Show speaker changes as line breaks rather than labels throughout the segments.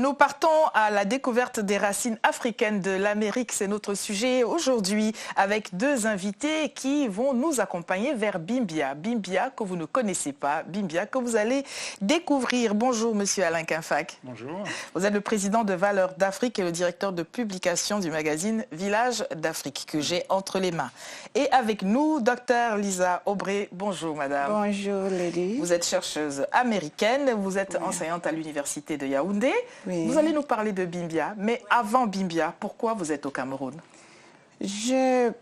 Nous partons à la découverte des racines africaines de l'Amérique. C'est notre sujet aujourd'hui avec deux invités qui vont nous accompagner vers Bimbia. Bimbia que vous ne connaissez pas, Bimbia que vous allez découvrir. Bonjour Monsieur Alain Quinfac.
Bonjour.
Vous êtes le président de Valeurs d'Afrique et le directeur de publication du magazine Village d'Afrique que j'ai entre les mains. Et avec nous, Dr Lisa Aubrey. Bonjour Madame.
Bonjour Lady.
Vous êtes chercheuse américaine, vous êtes enseignante à l'université de Yaoundé.
Oui.
Vous allez nous parler de Bimbia, mais avant Bimbia, pourquoi vous êtes au Cameroun?
J'ai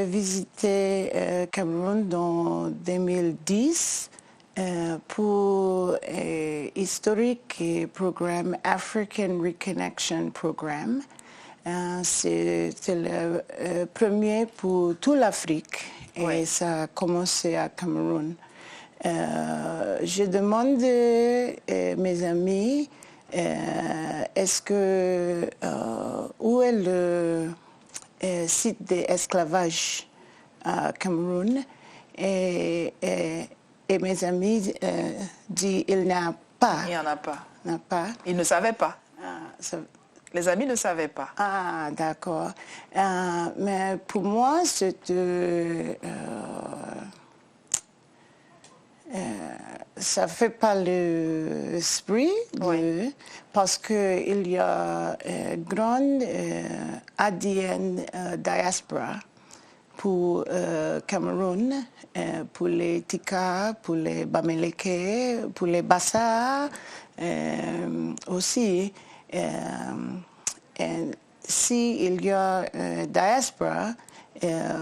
visité Cameroun dans 2010 pour historique programme African Reconnection Programme. C'était le premier pour toute l'Afrique et ça a commencé à Cameroun. Je demande à mes amis est-ce que où est le site d'esclavage à Cameroun et mes amis disent il n'y en a pas.
Il n'y en a pas.
Ils
ne savaient pas. Les amis ne savaient pas.
Ah, d'accord. Mais pour moi, c'était... ça ne fait pas l'esprit, parce qu'il y a une grande ADN diaspora pour Cameroun, pour les Tika, pour les Bamileke, pour les Bassa aussi. S'il y a une diaspora,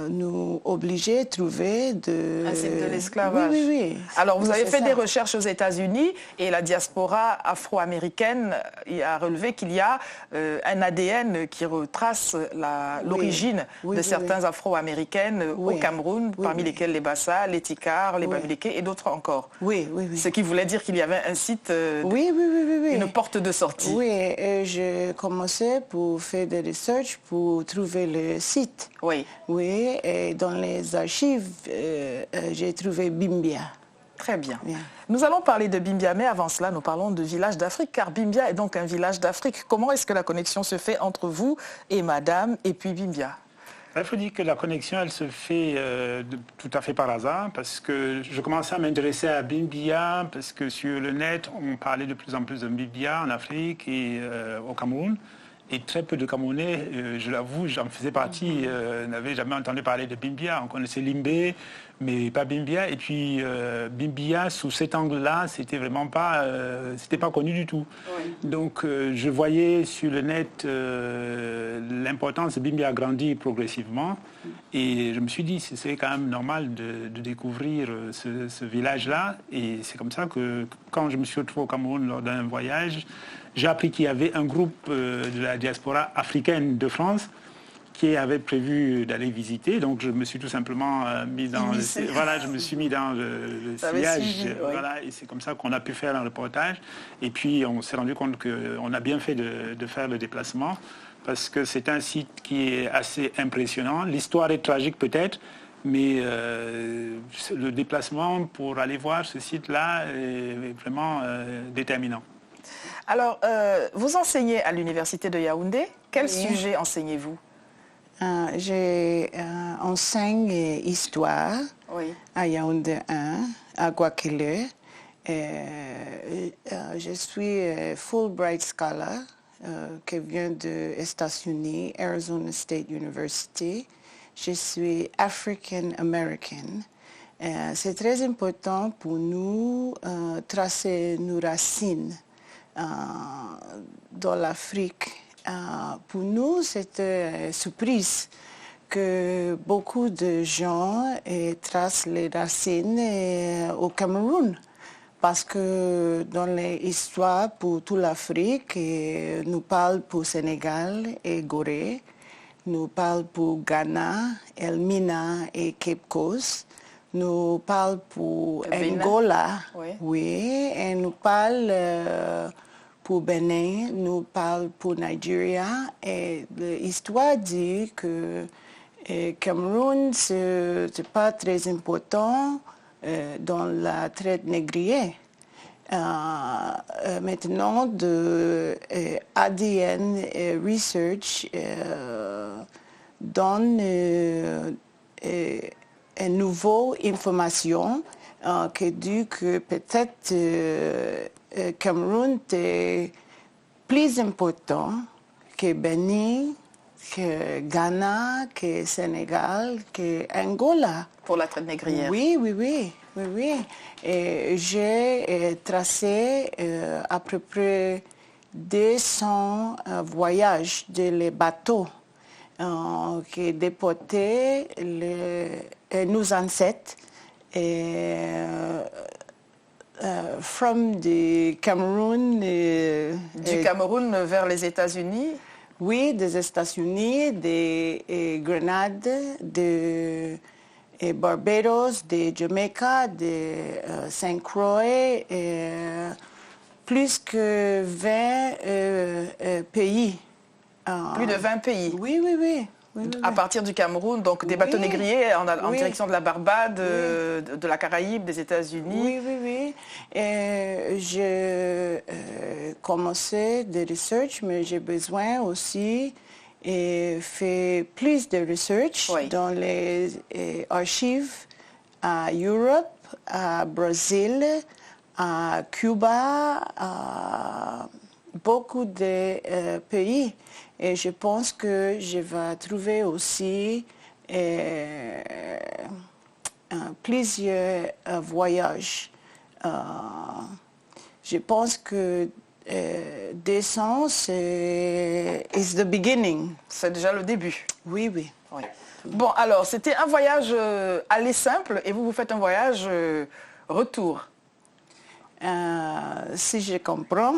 nous obligés de trouver
un site de l'esclavage.
Oui.
Alors, vous avez fait des recherches aux États-Unis et la diaspora afro-américaine a relevé qu'il y a un ADN qui retrace l'origine de certains afro-américaines au Cameroun, parmi lesquels les Bassa, les Tikar, les Bamileke et d'autres encore.
Oui.
Ce qui voulait dire qu'il y avait un site, une porte de sortie.
Oui, et j'ai commencé pour faire des recherches pour trouver le site. Oui, et dans les archives, j'ai trouvé Bimbia.
Très bien. Nous allons parler de Bimbia, mais avant cela, nous parlons de Village d'Afrique, car Bimbia est donc un village d'Afrique. Comment est-ce que la connexion se fait entre vous et Madame et puis Bimbia?
Il faut dire que la connexion, elle se fait tout à fait par hasard, parce que je commençais à m'intéresser à Bimbia, parce que sur le net, on parlait de plus en plus de Bimbia en Afrique et au Cameroun. Et très peu de Camerounais, je l'avoue, j'en faisais partie, n'avaient jamais entendu parler de Bimbia. On connaissait Limbé, mais pas Bimbia. Et puis Bimbia, sous cet angle-là, c'était vraiment pas, c'était pas connu du tout. Donc je voyais sur le net l'importance de Bimbia a grandi progressivement. Et je me suis dit, c'est quand même normal de découvrir ce village-là. Et c'est comme ça que quand je me suis retrouvé au Cameroun lors d'un voyage, j'ai appris qu'il y avait un groupe de la diaspora africaine de France qui avait prévu d'aller visiter. Donc je me suis tout simplement mis dans le sillage. Et c'est comme ça qu'on a pu faire un reportage. Et puis on s'est rendu compte qu'on a bien fait de faire le déplacement parce que c'est un site qui est assez impressionnant. L'histoire est tragique peut-être, mais le déplacement pour aller voir ce site-là est vraiment déterminant.
Alors, vous enseignez à l'université de Yaoundé. Quel sujet enseignez-vous?
J'enseigne histoire à Yaoundé 1, à Guaquele. Je suis Fulbright Scholar qui vient des États-Unis, Arizona State University. Je suis African American. C'est très important pour nous tracer nos racines dans l'Afrique. Pour nous, c'était une surprise que beaucoup de gens tracent les racines au Cameroun. Parce que dans les histoires pour toute l'Afrique, nous parlons pour Sénégal et Gorée, nous parlons pour Ghana, Elmina et Cape Coast. Nous parlons pour Angola, et nous parlons pour Bénin, nous parlons pour Nigeria. Et l'histoire dit que Cameroun, ce n'est pas très important dans la traite négrière. maintenant de ADN Research donne une nouvelle information qui dit que peut-être Cameroun est plus important que Bénin, que Ghana, que Sénégal, que Angola.
Pour la traite négrière.
Oui. Et j'ai tracé à peu près 200 voyages de les bateaux qui déportaient nos ancêtres from the Cameroun.
Du Cameroun vers les États-Unis.
Oui, des États-Unis, des Grenades, de Barbados, de Jamaica, de Saint Croix, plus que 20 pays.
Plus de 20 pays.
Oui.
À partir du Cameroun, donc des bateaux négriers en direction de la Barbade, de la Caraïbe, des États-Unis.
Oui. J'ai commencé des recherches, mais j'ai besoin aussi de faire plus de recherche dans les archives à Europe, à Brésil, à Cuba, à beaucoup de pays. Et je pense que je vais trouver aussi plusieurs voyages. Je pense que décembre, c'est the beginning.
C'est déjà le début.
Oui.
Bon, alors, c'était un voyage aller simple et vous faites un voyage retour.
Si je comprends.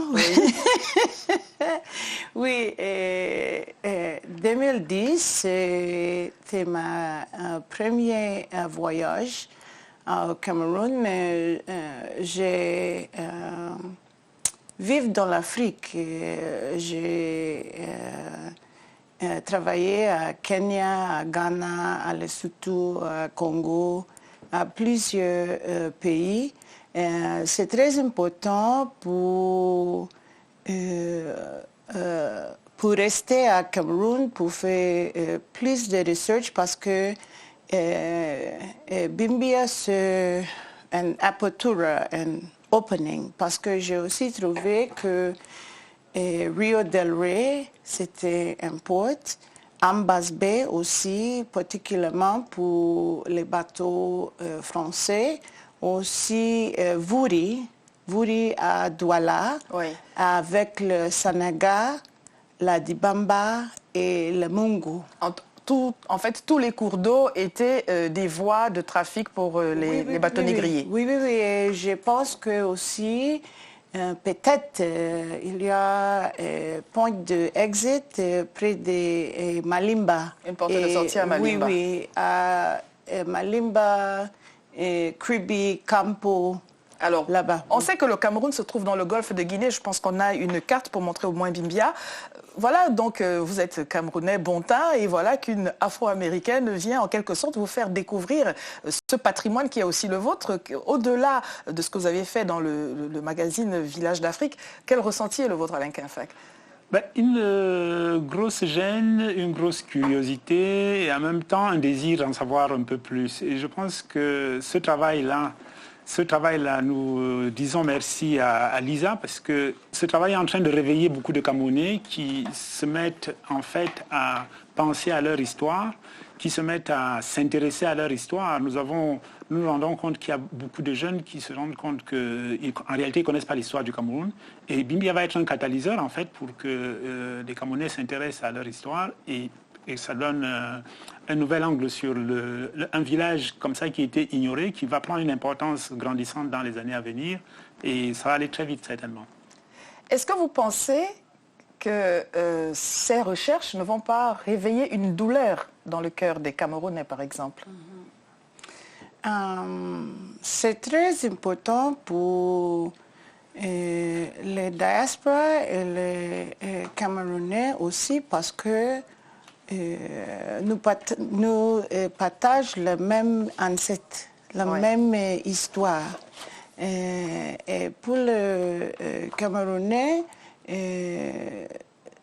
Oui, 2010, c'était mon premier voyage au Cameroun, mais j'ai vécu dans l'Afrique. J'ai travaillé à Kenya, à Ghana, à Lesotho, à Congo, à plusieurs pays. C'est très important pour rester à Cameroun, pour faire plus de recherche parce que Bimbia, c'est une aperture, un opening, parce que j'ai aussi trouvé que Rio del Rey, c'était un port, Ambas Bay aussi, particulièrement pour les bateaux français, aussi Vouri à Douala, avec le Sanaga, la Dibamba et le Mungu.
En fait, tous les cours d'eau étaient des voies de trafic pour les bateaux négriers.
Oui. Et je pense que aussi, peut-être, il y a un point d'exit près de Malimba.
Une porte de sortie à Malimba.
Oui, à Malimba, Kribi, Campo.
Alors,
là-bas.
On sait que le Cameroun se trouve dans le golfe de Guinée. Je pense qu'on a une carte pour montrer au moins Bimbia. Voilà, donc vous êtes Camerounais bon teint et voilà qu'une Afro-Américaine vient en quelque sorte vous faire découvrir ce patrimoine qui est aussi le vôtre. Au-delà de ce que vous avez fait dans le magazine Village d'Afrique, quel ressenti est le vôtre, Alain Quinfac?
Une grosse gêne, une grosse curiosité et en même temps un désir d'en savoir un peu plus. Et je pense que ce travail-là, nous disons merci à Lisa parce que ce travail est en train de réveiller beaucoup de Camerounais qui se mettent en fait à penser à leur histoire, qui se mettent à s'intéresser à leur histoire. Nous nous rendons compte qu'il y a beaucoup de jeunes qui se rendent compte qu'en réalité ils ne connaissent pas l'histoire du Cameroun. Et Bimbia va être un catalyseur en fait pour que les Camerounais s'intéressent à leur histoire et ça donne un nouvel angle sur un village comme ça qui a été ignoré, qui va prendre une importance grandissante dans les années à venir et ça va aller très vite certainement.
Est-ce que vous pensez que ces recherches ne vont pas réveiller une douleur dans le cœur des Camerounais par exemple?
C'est très important pour les diasporas et les Camerounais aussi parce que nous partageons le même ancêtre, la même histoire. Et pour le Camerounais,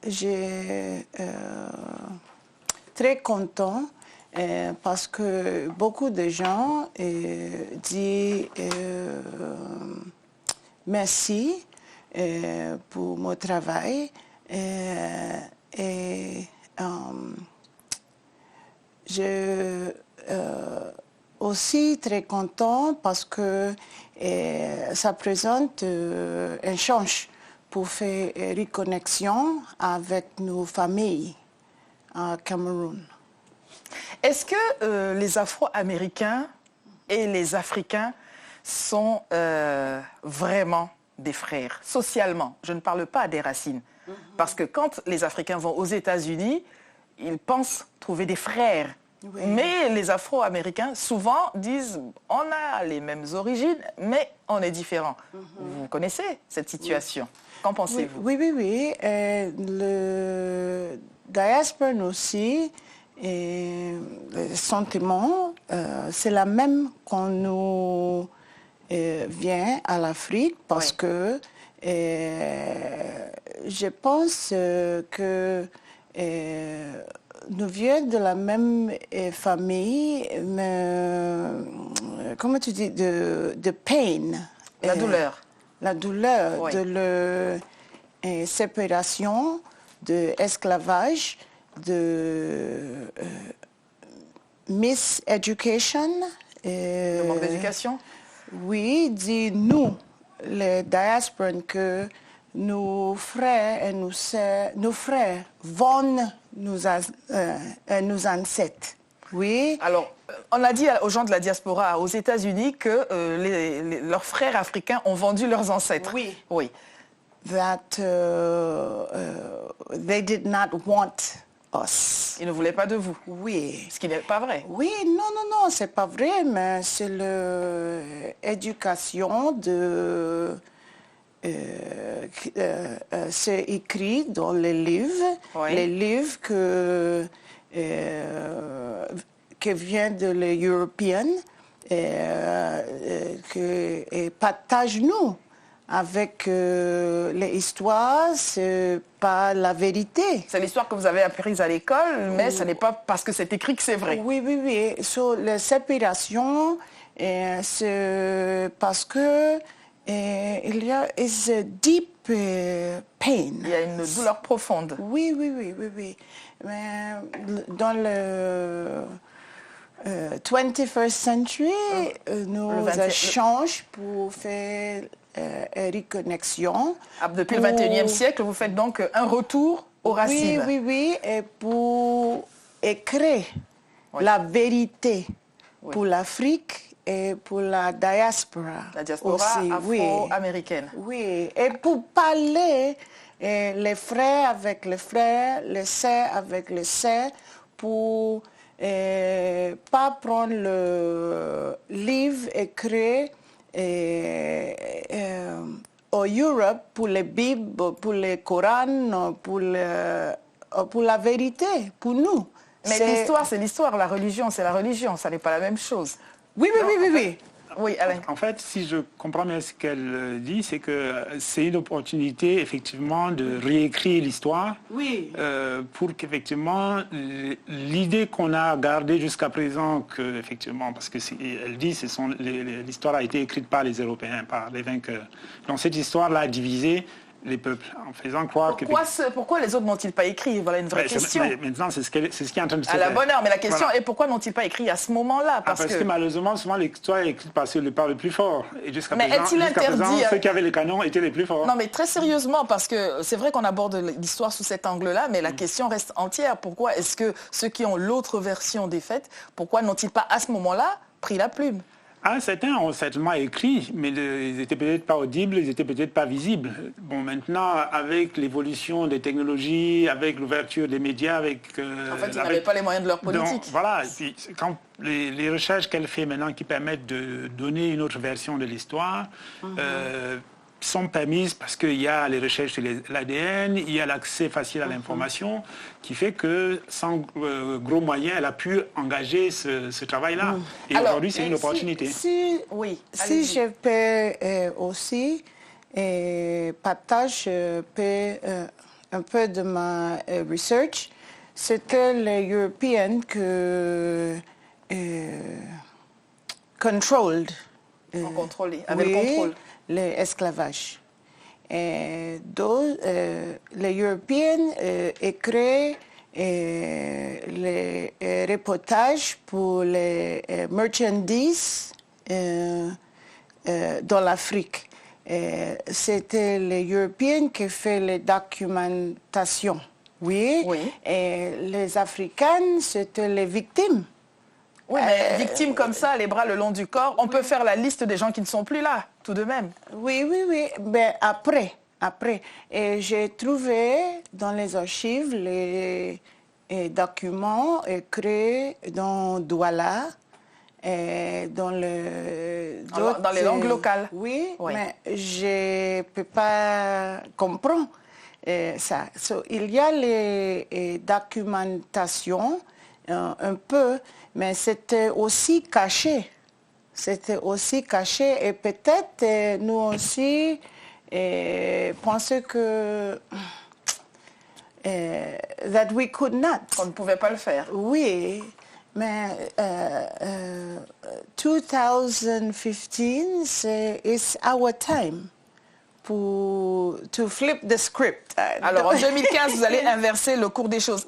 j'ai très content parce que beaucoup de gens disent merci pour mon travail et je aussi très content parce que ça présente un change pour faire reconnexion avec nos familles au Cameroun.
Est-ce que les Afro-Américains et les Africains sont vraiment des frères, socialement? Je ne parle pas des racines. Parce que quand les Africains vont aux États-Unis, ils pensent trouver des frères. Oui. Mais les Afro-Américains, souvent, disent on a les mêmes origines, mais on est différents. Vous connaissez cette situation? Qu'en pensez-vous?
Oui. Le diaspora aussi, le sentiment, c'est la même quand nous vient à l'Afrique parce que je pense que nous venons de la même famille, mais comment tu dis, de pain.
La douleur.
La douleur de la séparation, de l'esclavage, de miseducation.
Le manque d'éducation?
Oui, dit nous, les diasporans, que nos frères et nos frères vendent nos ancêtres. Oui.
Alors, on a dit aux gens de la diaspora aux États-Unis que leurs frères africains ont vendu leurs ancêtres.
Oui.
Oui.
That they did not want us.
Ils ne voulaient pas de vous.
Oui.
Ce qui n'est pas vrai.
Oui, non, c'est pas vrai, mais c'est l'éducation de... c'est écrit dans les livres, qui viennent de l'Européenne, et partagent-nous avec l'histoire, c'est pas la vérité.
C'est l'histoire que vous avez apprise à l'école, mais ce n'est pas parce que c'est écrit que c'est vrai.
Oui. Sur la séparation, c'est parce que il y a a deep pain.
Il y a une douleur profonde.
Oui. Mais dans le 21st century, nous changeons pour faire reconnexion.
Depuis le 21e siècle, vous faites donc un retour aux racines.
Oui, et pour écrire la vérité pour l'Afrique et pour la diaspora.
La diaspora aussi, afro-américaine.
Oui, et pour parler les frères avec les frères, les sœurs avec les sœurs, pour pas prendre le livre écrit en Europe pour les Bibles, pour les Corans, pour la vérité, pour nous.
Mais l'histoire, c'est l'histoire, la religion, c'est la religion, ça n'est pas la même chose.
Oui.
Oui, Alain.
En fait, si je comprends bien ce qu'elle dit, c'est que c'est une opportunité, effectivement, de réécrire l'histoire.
Oui.
Pour qu'effectivement, l'idée qu'on a gardée jusqu'à présent, effectivement, parce qu'elle dit que l'histoire a été écrite par les Européens, par les vainqueurs. Donc cette histoire-là a divisé les peuples, en faisant croire
pourquoi les autres n'ont-ils pas écrit? Voilà une vraie question.
Maintenant, c'est ce qui est en train de se
faire. À la bonne heure, mais la question est pourquoi n'ont-ils pas écrit à ce moment-là?
Parce que malheureusement, souvent, l'histoire est écrite par le plus fort. Et jusqu'à présent, ceux qui avaient les canons étaient les plus forts.
Non, mais très sérieusement, parce que c'est vrai qu'on aborde l'histoire sous cet angle-là, mais la question reste entière. Pourquoi est-ce que ceux qui ont l'autre version des faits, pourquoi n'ont-ils pas à ce moment-là pris la plume?
Certains ont certainement écrit, mais ils n'étaient peut-être pas audibles, ils n'étaient peut-être pas visibles. Bon, maintenant, avec l'évolution des technologies, avec l'ouverture des médias,
en fait, ils n'avaient pas les moyens de leur politique.
Donc, voilà, et puis, quand les recherches qu'elle fait maintenant qui permettent de donner une autre version de l'histoire, sont permises parce qu'il y a les recherches sur l'ADN, il y a l'accès facile à l'information, qui fait que sans gros moyens, elle a pu engager ce travail-là. Et aujourd'hui, c'est une opportunité.
Si je peux aussi partager un peu de ma research, c'était les Européens que contrôlent.
Avec le contrôle.
L'esclavage. Les Européens créent les reportages pour les marchandises dans l'Afrique. C'était les Européens qui font les documentations. Oui. Et les Africains, c'était les victimes.
Oui, mais victimes comme ça, les bras le long du corps, on peut faire la liste des gens qui ne sont plus là, tout de même.
Oui. Mais après. Et j'ai trouvé dans les archives les documents créés dans Douala et dans les
langues locales.
Oui, mais je ne peux pas comprendre ça. Il y a les documentations un peu, mais c'était aussi caché. Et peut-être nous aussi pensons que that we could not.
Qu'on ne pouvait pas le faire.
Oui, mais 2015 c'est our time to flip the script.
Alors en 2015, vous allez inverser le cours des choses.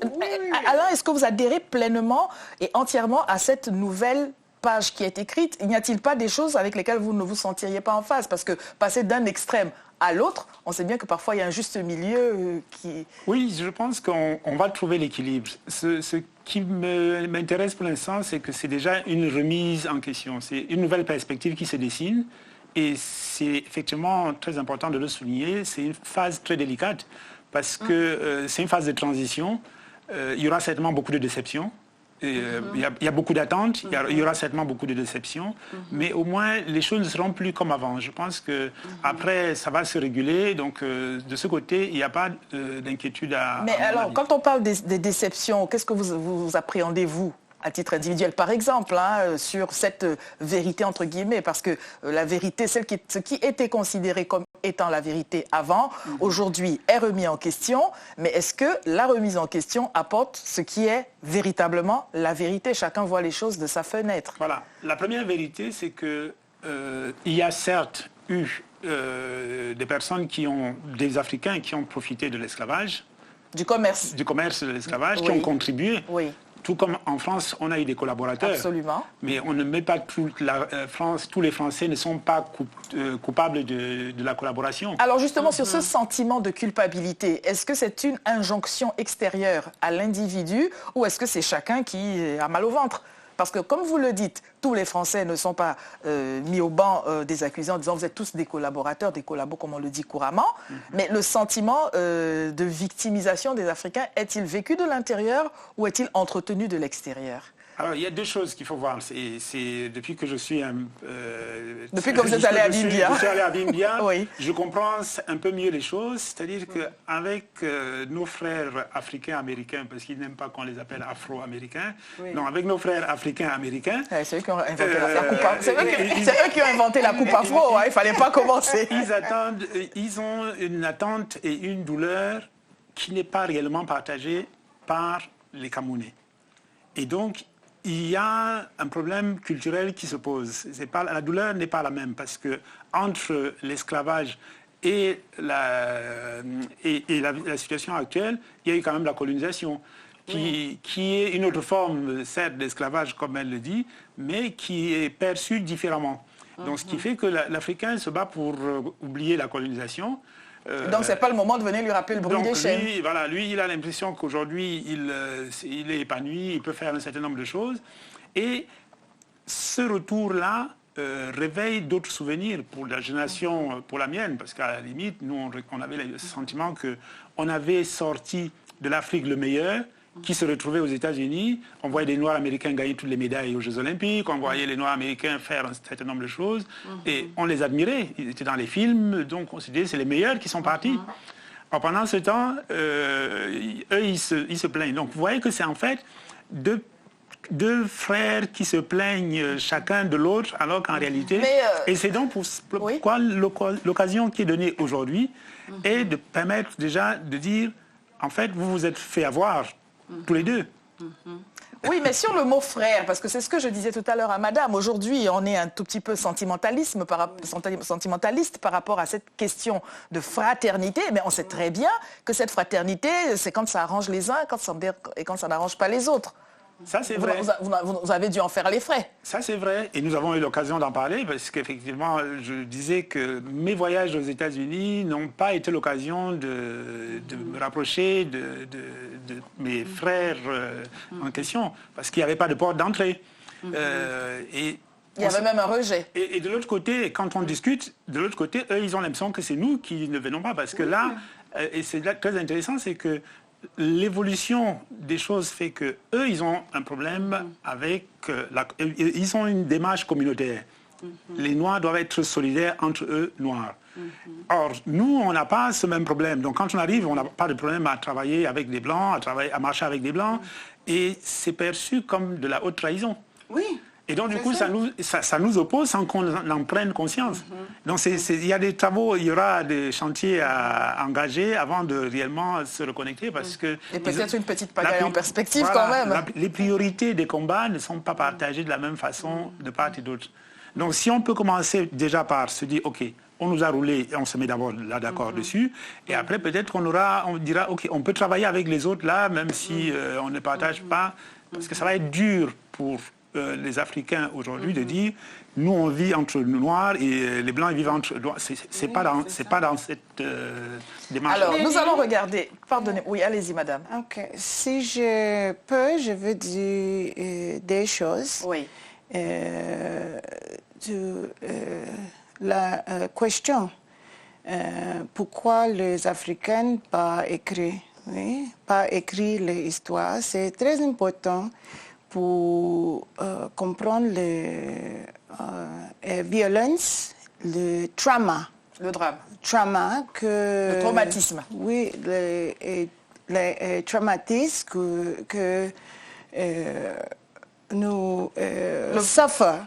Alain, est-ce que vous adhérez pleinement et entièrement à cette nouvelle page qui est écrite? Il n'y a-t-il pas des choses avec lesquelles vous ne vous sentiriez pas en phase? Parce que passer d'un extrême à l'autre, on sait bien que parfois il y a un juste milieu qui...
Oui, je pense qu'on va trouver l'équilibre. Ce qui m'intéresse pour l'instant, c'est que c'est déjà une remise en question. C'est une nouvelle perspective qui se dessine. Et c'est effectivement très important de le souligner. C'est une phase très délicate parce que c'est une phase de transition. Il y aura certainement beaucoup de déceptions. Il y a beaucoup d'attentes, il y aura certainement beaucoup de déceptions, mais au moins les choses ne seront plus comme avant. Je pense qu'après, ça va se réguler, donc de ce côté, il n'y a pas d'inquiétude à...
Mais alors, quand on parle des déceptions, qu'est-ce que vous appréhendez, vous, à titre individuel, par exemple, sur cette vérité, entre guillemets, parce que la vérité, ce qui était considéré comme étant la vérité avant, aujourd'hui est remis en question, mais est-ce que la remise en question apporte ce qui est véritablement la vérité? Chacun voit les choses de sa fenêtre.
Voilà. La première vérité, c'est qu'il y a certes eu des personnes des Africains qui ont profité de l'esclavage.
Du commerce.
Du commerce de l'esclavage, qui ont contribué.
Oui.
Tout comme en France, on a eu des collaborateurs.
Absolument.
Mais on ne met pas toute la France, tous les Français ne sont pas coupables de la collaboration.
Alors justement, sur ce sentiment de culpabilité, est-ce que c'est une injonction extérieure à l'individu ou est-ce que c'est chacun qui a mal au ventre? Parce que, comme vous le dites, tous les Français ne sont pas mis au banc des accusés en disant vous êtes tous des collaborateurs, des collabos comme on le dit couramment. Mais le sentiment de victimisation des Africains est-il vécu de l'intérieur ou est-il entretenu de l'extérieur?
Alors, il y a deux choses qu'il faut voir. C'est depuis que je suis...
depuis que vous êtes allé à Bimbia.
Je suis allé à Bimbia,
oui.
Je comprends un peu mieux les choses. C'est-à-dire qu'avec nos frères africains-américains, parce qu'ils n'aiment pas qu'on les appelle afro-américains, non, avec nos frères africains-américains...
c'est eux qui ont inventé la coupe afro. C'est eux qui ont inventé la coupe afro, il ne fallait pas commencer.
Ils ont une attente et une douleur qui n'est pas réellement partagée par les Camerounais. Et donc, il y a un problème culturel qui se pose. La douleur n'est pas la même parce que entre l'esclavage et la situation actuelle, il y a eu quand même la colonisation, qui est une autre forme, certes, d'esclavage, comme elle le dit, mais qui est perçue différemment. Donc, ce qui fait que l'Africain se bat pour oublier la colonisation.
Donc, ce n'est pas le moment de venir lui rappeler le bruit des chaînes.
Lui, il a l'impression qu'aujourd'hui, il est épanoui, il peut faire un certain nombre de choses. Et ce retour-là réveille d'autres souvenirs pour la génération, pour la mienne, parce qu'à la limite, nous, on avait le sentiment qu'on avait sorti de l'Afrique le meilleur qui se retrouvaient aux États-Unis. On voyait des Noirs américains gagner toutes les médailles aux Jeux Olympiques, on voyait les Noirs américains faire un certain nombre de choses, et on les admirait. Ils étaient dans les films, donc on se disait c'est les meilleurs qui sont partis. Alors, pendant ce temps, eux, ils se plaignent. Donc vous voyez que c'est en fait deux frères qui se plaignent chacun de l'autre, alors qu'en réalité... Et c'est donc pourquoi l'occasion qui est donnée aujourd'hui est de permettre déjà de dire, en fait, vous vous êtes fait avoir tous les deux.
Oui, mais sur le mot frère, parce que c'est ce que je disais tout à l'heure à madame, aujourd'hui on est un tout petit peu sentimentaliste par rapport à cette question de fraternité, mais on sait très bien que cette fraternité, c'est quand ça arrange les uns et quand ça n'arrange pas les autres.
Ça, c'est vrai.
Vous avez dû en faire les frais.
Ça, c'est vrai. Et nous avons eu l'occasion d'en parler parce qu'effectivement, je disais que mes voyages aux États-Unis n'ont pas été l'occasion de me rapprocher de mes frères en question parce qu'il n'y avait pas de porte d'entrée.
Il y avait même un rejet.
Et de l'autre côté, quand on discute, de l'autre côté, eux, ils ont l'impression que c'est nous qui ne venons pas. Parce que là, et c'est là très intéressant, c'est que l'évolution des choses fait que eux, ils ont un problème avec ils ont une démarche communautaire. Les Noirs doivent être solidaires entre eux, Noirs. Or, nous, on n'a pas ce même problème. Donc, quand on arrive, on n'a pas de problème à travailler avec des Blancs, à marcher avec des Blancs. Et c'est perçu comme de la haute trahison.
Oui.
Et donc, du coup, ça nous oppose sans qu'on en prenne conscience. Donc, il y a des travaux, il y aura des chantiers à engager avant de réellement se reconnecter. Parce que
et peut-être une petite pagaille en perspective quand même.
Les priorités des combats ne sont pas partagées de la même façon de part et d'autre. Donc, si on peut commencer déjà par se dire, OK, on nous a roulé, et on se met d'abord là d'accord dessus, et après peut-être on dira, OK, on peut travailler avec les autres là, même si on ne partage pas, parce que ça va être dur pour les Africains aujourd'hui de dire nous on vit entre nous noirs et les blancs ils vivent entre noirs. C'est pas dans cette démarche.
Alors nous allons regarder. Pardonnez. Oui, allez-y madame.
Ok. Si je peux, je veux dire des choses.
Oui.
La question pourquoi les Africains n'ont pas écrit l'histoire, c'est très important pour comprendre les violences, le trauma.
Le drame.
Le
traumatisme.
Oui, les traumatismes que nous souffrons.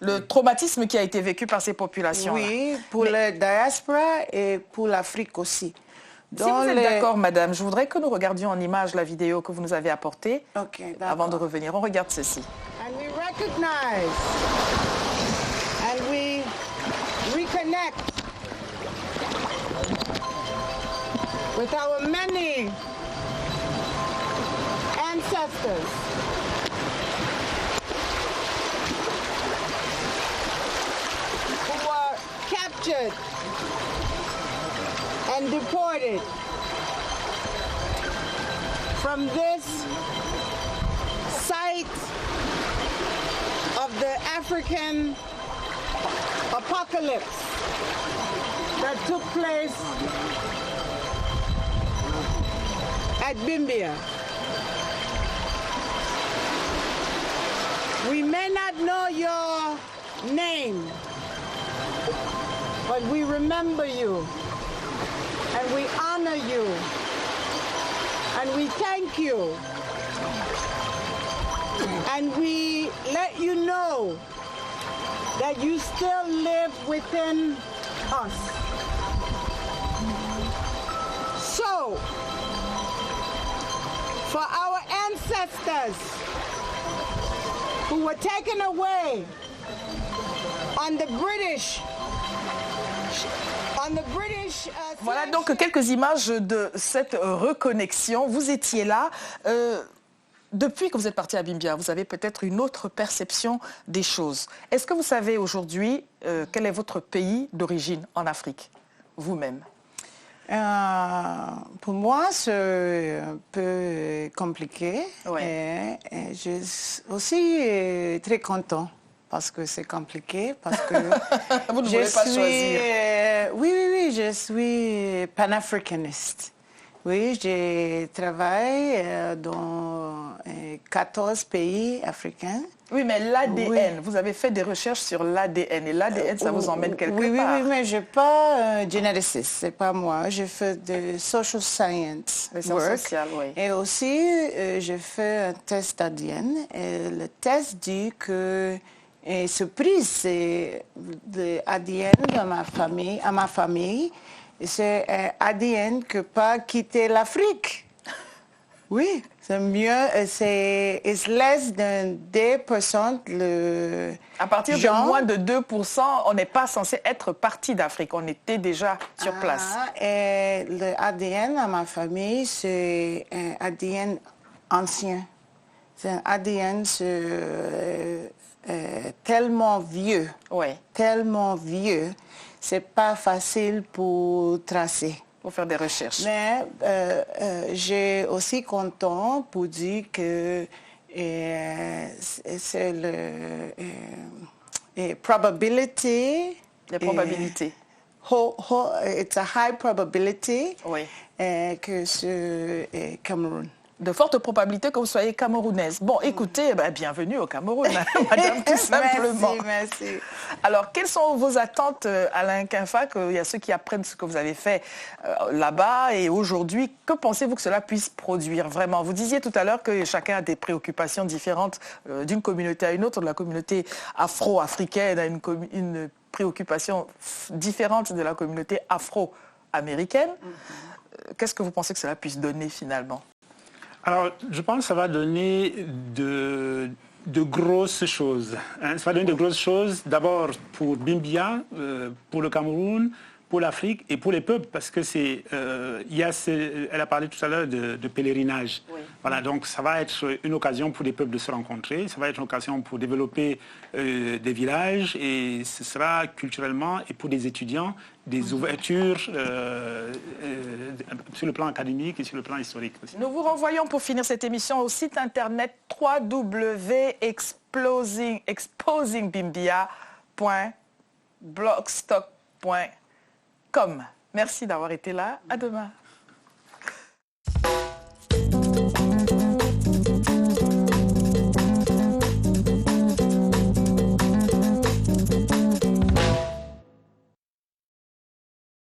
Le traumatisme qui a été vécu par ces populations.
Oui, pour la diaspora et pour l'Afrique aussi.
Si vous êtes d'accord, madame, je voudrais que nous regardions en image la vidéo que vous nous avez apportée avant de revenir. On regarde ceci.
And we recognize and we reconnect with our many ancestors who were captured and deported from this site of the African apocalypse that took place at Bimbia. We may not know your name, but we remember you. And we honor you, and we thank you, and we let you know that you still live within us. So, for our ancestors who were taken away on the British
Voilà donc quelques images de cette reconnexion. Vous étiez là. Depuis que vous êtes parti à Bimbia, vous avez peut-être une autre perception des choses. Est-ce que vous savez aujourd'hui quel est votre pays d'origine en Afrique, vous-même?
Pour moi, c'est un peu compliqué.
Ouais.
Et je suis aussi très content. Parce que c'est compliqué, parce que
vous ne voulez pas choisir.
Oui, je suis panafricaniste. Oui, j'ai travaillé dans 14 pays africains.
Oui, mais l'ADN,
Oui.
vous avez fait des recherches sur l'ADN. Et l'ADN, ça vous emmène quelque
oui,
part.
Oui, mais je ne suis pas généticiste, ce n'est pas moi. Je fais de social science
Les sciences
work.
sociales, oui.
Et aussi, je fais un test ADN. Et le test dit que, et surprise, c'est l'ADN de ma famille, c'est un ADN que pas quitter l'Afrique. Oui, c'est mieux, c'est less than 2% le
À partir
genre.
de moins de 2%, on n'est pas censé être parti d'Afrique. On était déjà sur place.
Et le ADN à ma famille, c'est un ADN ancien. C'est un ADN tellement vieux.
Oui,
Tellement vieux. C'est pas facile pour tracer.
pour faire des recherches.
Mais j'ai aussi content pour dire que c'est le probability.
Les probabilités.
It's a high probability
Oui.
que c'est Cameroun.
De fortes probabilités que vous soyez camerounaise. Bon, écoutez, bienvenue au Cameroun, madame, tout simplement.
Merci.
Alors, quelles sont vos attentes, Alain Kinfac? Il y a ceux qui apprennent ce que vous avez fait là-bas et aujourd'hui. Que pensez-vous que cela puisse produire vraiment? Vous disiez tout à l'heure que chacun a des préoccupations différentes d'une communauté à une autre. De la communauté afro-africaine à une préoccupation différente de la communauté afro-américaine. Qu'est-ce que vous pensez que cela puisse donner finalement?
Alors, je pense que ça va donner de grosses choses. Hein. Ça va donner de grosses choses, d'abord pour Bimbia, pour le Cameroun, pour l'Afrique et pour les peuples, parce que elle a parlé tout à l'heure de pèlerinage. Oui. Voilà, donc ça va être une occasion pour les peuples de se rencontrer, ça va être une occasion pour développer des villages et ce sera culturellement et pour des étudiants des ouvertures sur le plan académique et sur le plan historique aussi.
Nous vous renvoyons pour finir cette émission au site internet www.exposingbimbia.blogstock.com. Merci d'avoir été là. À demain.